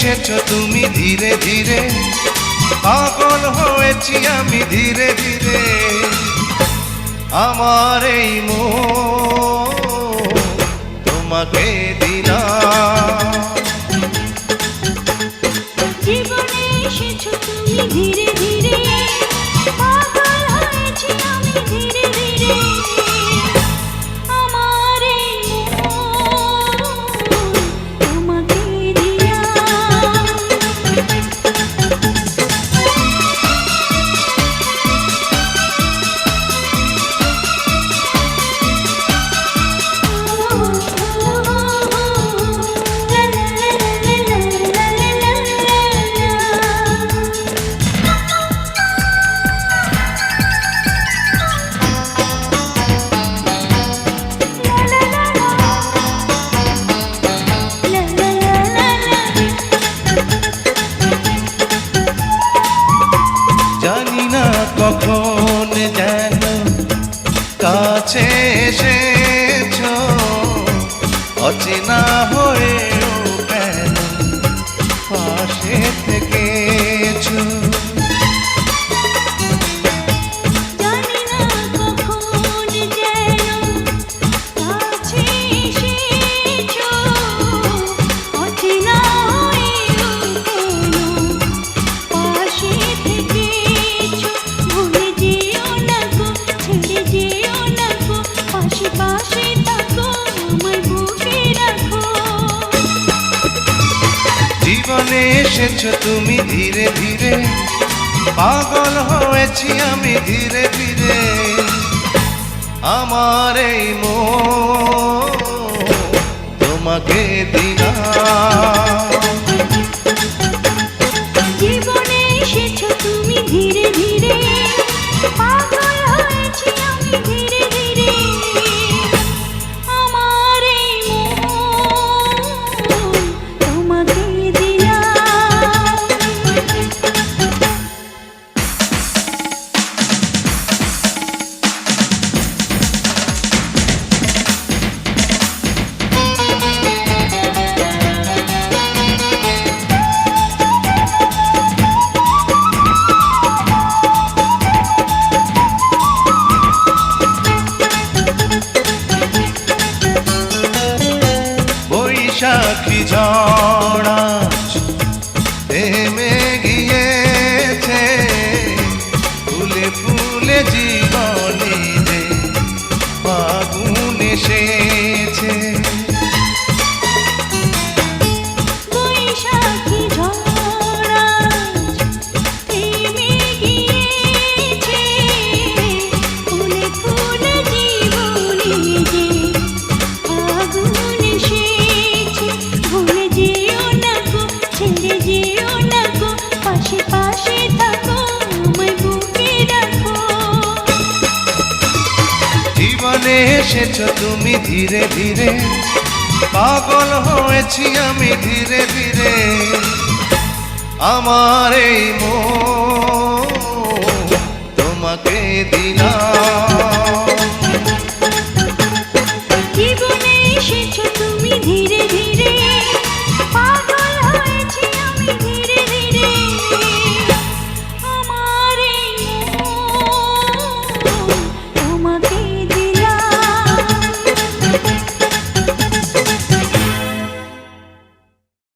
এসেছো তুমি ধীরে ধীরে, পাগল হয়েছি আমি ধীরে ধীরে। আমার এই মন তোমাকে দিলাম। জীবনে এসেছো তুমি ধীরে ধীরে, পাগল হয়েছি আমি ধীরে ধীরে। আমার এই মন তোমাকে দিলাম। জানি না কখন যেন কাছে এসেছো, অচেনা হয়েও কেন পাশে থেকেছো। জানি না কখন যেন কাছে এসেছো, অচেনা হয়েও কেন পাশে থেকেছো। ভুলে যেও না গো, ছেড়ে যেও না গো, পাশে পাশে থাকো, আমার বুকে রাখো। জীবনে এসেছো তুমি ধীরে ধীরে, পাগল হয়েছি আমি ধীরে ধীরে। আমার এই মন তোমাকে দিলাম। জীবনে এসেছো তুমি ধীরে ধীরে, পাগল হয়েছি আমি ধীরে ধীরে। আমার এই মন তোমাকে দিলাম। বৈশাখী ঝড় থেমে গিয়েছে, ফুলে ফুলে জীবনে যে ফাগুন এসেছে। বৈশাখী ঝড় আজ থেমে গিয়েছে, ফুলে ফুলে জীবনে যে ফাগুন এসেছে। ভুলে যেও না গো, ছেড়ে যেও না গো, পাশে পাশে থাকো, আমায় বুকে রাখো। জীবনে এসেছো তুমি ধীরে ধীরে, পাগল হয়েছি আমি ধীরে ধীরে। আমার এই মন তোমাকে দিলাম।